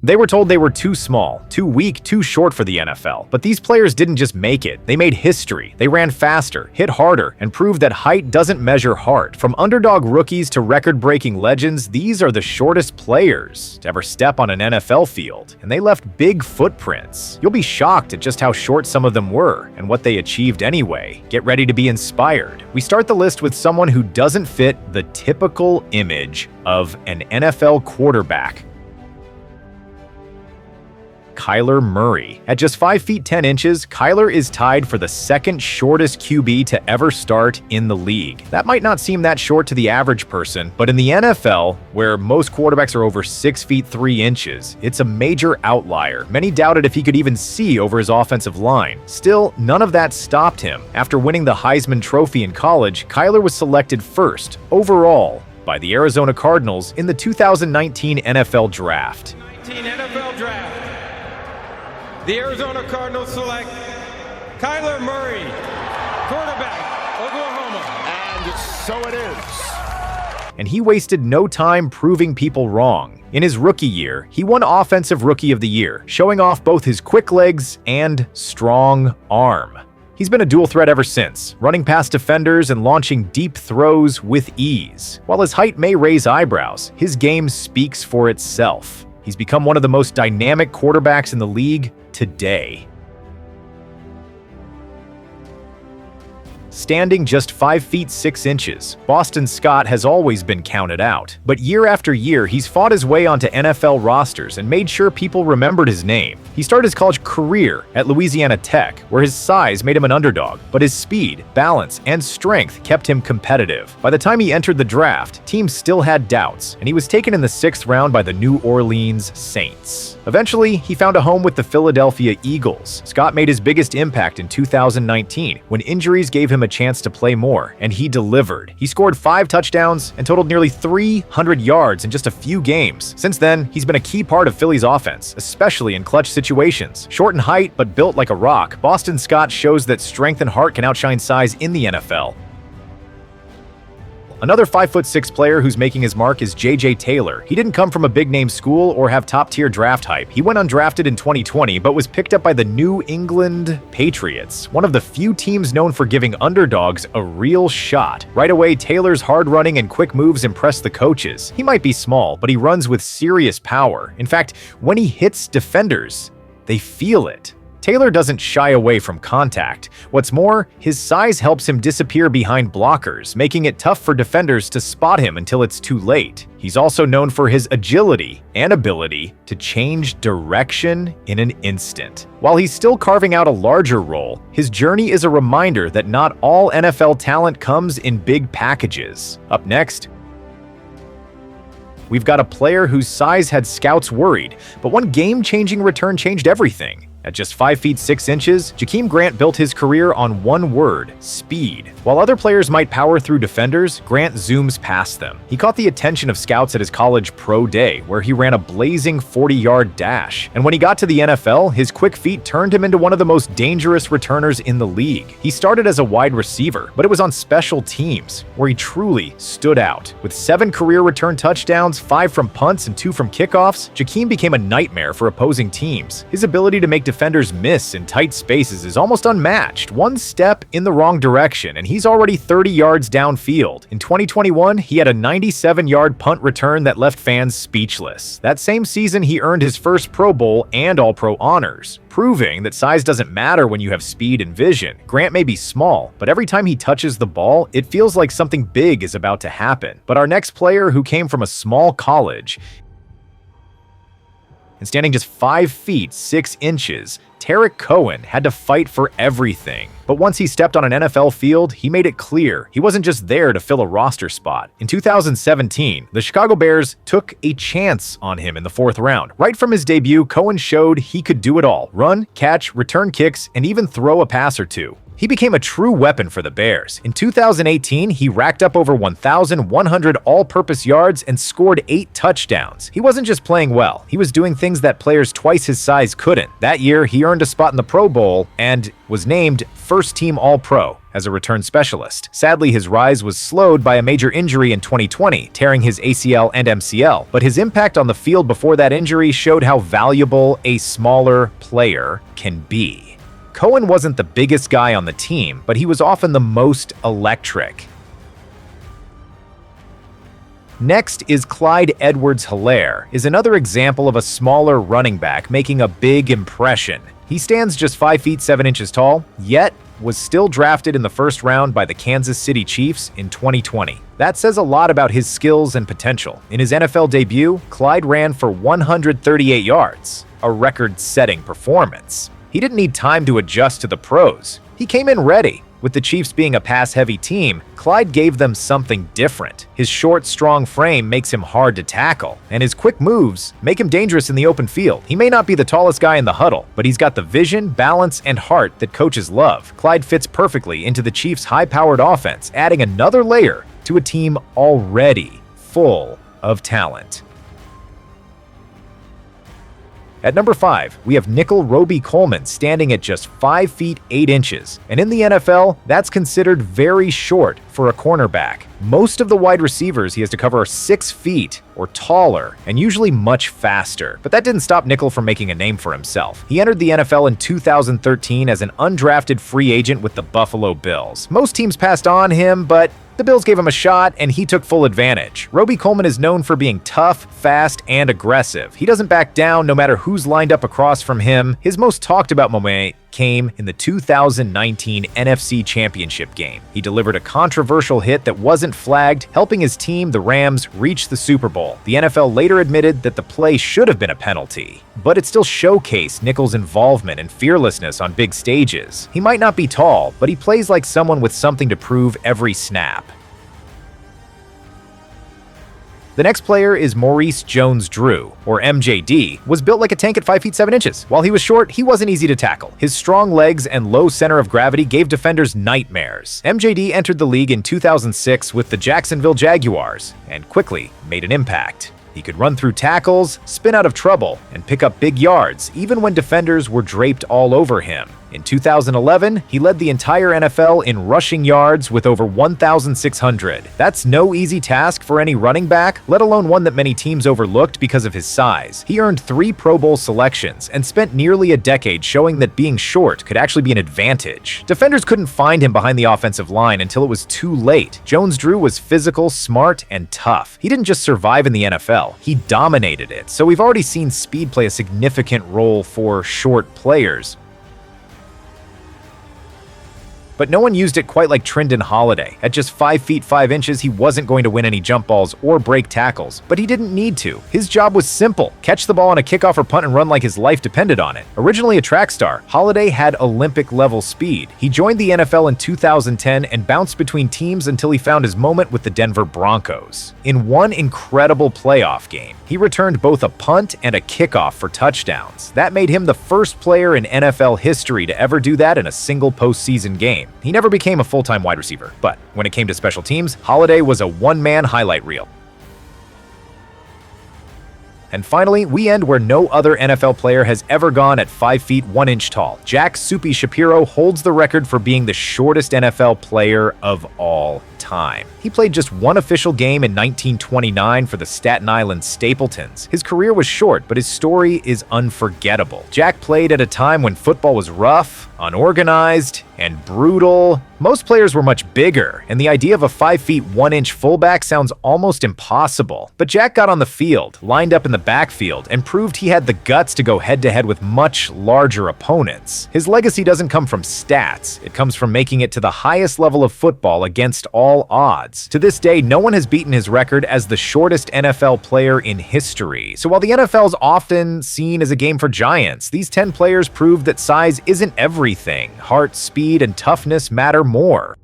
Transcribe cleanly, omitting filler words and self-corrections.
They were told they were too small, too weak, too short for the NFL. But these players didn't just make it, they made history. They ran faster, hit harder, and proved that height doesn't measure heart. From underdog rookies to record-breaking legends, these are the shortest players to ever step on an NFL field. And they left big footprints. You'll be shocked at just how short some of them were, and what they achieved anyway. Get ready to be inspired. We start the list with someone who doesn't fit the typical image of an NFL quarterback. Kyler Murray. At just 5 feet 10 inches, Kyler is tied for the second shortest QB to ever start in the league. That might not seem that short to the average person, but in the NFL, where most quarterbacks are over 6 feet 3 inches, it's a major outlier. Many doubted if he could even see over his offensive line. Still, none of that stopped him. After winning the Heisman Trophy in college, Kyler was selected first overall by the Arizona Cardinals in the 2019 NFL Draft. NFL Draft. The Arizona Cardinals select Kyler Murray, quarterback, Oklahoma. And so it is. And he wasted no time proving people wrong. In his rookie year, he won Offensive Rookie of the Year, showing off both his quick legs and strong arm. He's been a dual threat ever since, running past defenders and launching deep throws with ease. While his height may raise eyebrows, his game speaks for itself. He's become one of the most dynamic quarterbacks in the league today. Standing just 5 feet 6 inches, Boston Scott has always been counted out. But year after year, he's fought his way onto NFL rosters and made sure people remembered his name. He started his college career at Louisiana Tech, where his size made him an underdog, but his speed, balance, and strength kept him competitive. By the time he entered the draft, teams still had doubts, and he was taken in the 6th round by the New Orleans Saints. Eventually, he found a home with the Philadelphia Eagles. Scott made his biggest impact in 2019, when injuries gave him a chance to play more, and he delivered. He scored 5 touchdowns and totaled nearly 300 yards in just a few games. Since then, he's been a key part of Philly's offense, especially in clutch situations. Short in height, but built like a rock, Boston Scott shows that strength and heart can outshine size in the NFL. Another 5'6" player who's making his mark is J.J. Taylor. He didn't come from a big-name school or have top-tier draft hype. He went undrafted in 2020, but was picked up by the New England Patriots, one of the few teams known for giving underdogs a real shot. Right away, Taylor's hard running and quick moves impress the coaches. He might be small, but he runs with serious power. In fact, when he hits defenders, they feel it. Taylor doesn't shy away from contact. What's more, his size helps him disappear behind blockers, making it tough for defenders to spot him until it's too late. He's also known for his agility and ability to change direction in an instant. While he's still carving out a larger role, his journey is a reminder that not all NFL talent comes in big packages. Up next, we've got a player whose size had scouts worried, but one game-changing return changed everything. At just 5 feet 6 inches, Jakeem Grant built his career on one word: speed. While other players might power through defenders, Grant zooms past them. He caught the attention of scouts at his college pro day, where he ran a blazing 40-yard dash. And when he got to the NFL, his quick feet turned him into one of the most dangerous returners in the league. He started as a wide receiver, but it was on special teams, where he truly stood out. With 7 career return touchdowns, 5 from punts and 2 from kickoffs, Jakeem became a nightmare for opposing teams. His ability to make defenders miss in tight spaces is almost unmatched. One step in the wrong direction, and he's already 30 yards downfield. In 2021, he had a 97-yard punt return that left fans speechless. That same season, he earned his first Pro Bowl and All-Pro honors, proving that size doesn't matter when you have speed and vision. Grant may be small, but every time he touches the ball, it feels like something big is about to happen. But our next player, who came from a small college and standing just 5 feet 6 inches, Cohen had to fight for everything. But once he stepped on an NFL field, he made it clear he wasn't just there to fill a roster spot. In 2017, the Chicago Bears took a chance on him in the 4th round. Right from his debut, Cohen showed he could do it all: run, catch, return kicks, and even throw a pass or two. He became a true weapon for the Bears. In 2018, he racked up over 1,100 all-purpose yards and scored 8 touchdowns. He wasn't just playing well, he was doing things that players twice his size couldn't. That year, he earned a spot in the Pro Bowl and was named first-team All-Pro as a return specialist. Sadly, his rise was slowed by a major injury in 2020, tearing his ACL and MCL, but his impact on the field before that injury showed how valuable a smaller player can be. Cohen wasn't the biggest guy on the team, but he was often the most electric. Next is Clyde Helaire, is another example of a smaller running back making a big impression. He stands just 5 feet 7 inches tall, yet was still drafted in the first round by the Kansas City Chiefs in 2020. That says a lot about his skills and potential. In his NFL debut, Clyde ran for 138 yards, a record-setting performance. He didn't need time to adjust to the pros. He came in ready. With the Chiefs being a pass-heavy team, Clyde gave them something different. His short, strong frame makes him hard to tackle, and his quick moves make him dangerous in the open field. He may not be the tallest guy in the huddle, but he's got the vision, balance, and heart that coaches love. Clyde fits perfectly into the Chiefs' high-powered offense, adding another layer to a team already full of talent. At number 5, we have Nickell Roby Coleman standing at just 5 feet 8 inches, and in the NFL, that's considered very short for a cornerback. Most of the wide receivers he has to cover are 6 feet or taller, and usually much faster. But that didn't stop Nickell from making a name for himself. He entered the NFL in 2013 as an undrafted free agent with the Buffalo Bills. Most teams passed on him, but the Bills gave him a shot, and he took full advantage. Roby Coleman is known for being tough, fast, and aggressive. He doesn't back down no matter who's lined up across from him. His most talked about moment came in the 2019 NFC Championship game. He delivered a controversial hit that wasn't flagged, helping his team, the Rams, reach the Super Bowl. The NFL later admitted that the play should have been a penalty, but it still showcased Nickell's involvement and fearlessness on big stages. He might not be tall, but he plays like someone with something to prove every snap. The next player is Maurice JonesDrew, or MJD, was built like a tank at 5 feet 7 inches. While he was short, he wasn't easy to tackle. His strong legs and low center of gravity gave defenders nightmares. MJD entered the league in 2006 with the Jacksonville Jaguars and quickly made an impact. He could run through tackles, spin out of trouble, and pick up big yards, even when defenders were draped all over him. In 2011, he led the entire NFL in rushing yards with over 1,600. That's no easy task for any running back, let alone one that many teams overlooked because of his size. He earned 3 Pro Bowl selections and spent nearly a decade showing that being short could actually be an advantage. Defenders couldn't find him behind the offensive line until it was too late. JonesDrew was physical, smart, and tough. He didn't just survive in the NFL, he dominated it. So we've already seen speed play a significant role for short players. But no one used it quite like Trendan Holiday. At just 5 feet 5 inches, he wasn't going to win any jump balls or break tackles, but he didn't need to. His job was simple: catch the ball on a kickoff or punt and run like his life depended on it. Originally a track star, Holiday had Olympic-level speed. He joined the NFL in 2010 and bounced between teams until he found his moment with the Denver Broncos. In one incredible playoff game, he returned both a punt and a kickoff for touchdowns. That made him the first player in NFL history to ever do that in a single postseason game. He never became a full-time wide receiver, but when it came to special teams, Holiday was a one-man highlight reel. And finally, we end where no other NFL player has ever gone at 5 feet 1 inch tall. Jack "Soupy" Shapiro holds the record for being the shortest NFL player of all time. He played just one official game in 1929 for the Staten Island Stapletons. His career was short, but his story is unforgettable. Jack played at a time when football was rough, unorganized, and brutal. Most players were much bigger, and the idea of a 5 feet 1 inch fullback sounds almost impossible. But Jack got on the field, lined up in the backfield, and proved he had the guts to go head-to-head with much larger opponents. His legacy doesn't come from stats, it comes from making it to the highest level of football against all odds. To this day, no one has beaten his record as the shortest NFL player in history. So while the NFL is often seen as a game for giants, these 10 players prove that size isn't everything. Heart, speed, and toughness matter more.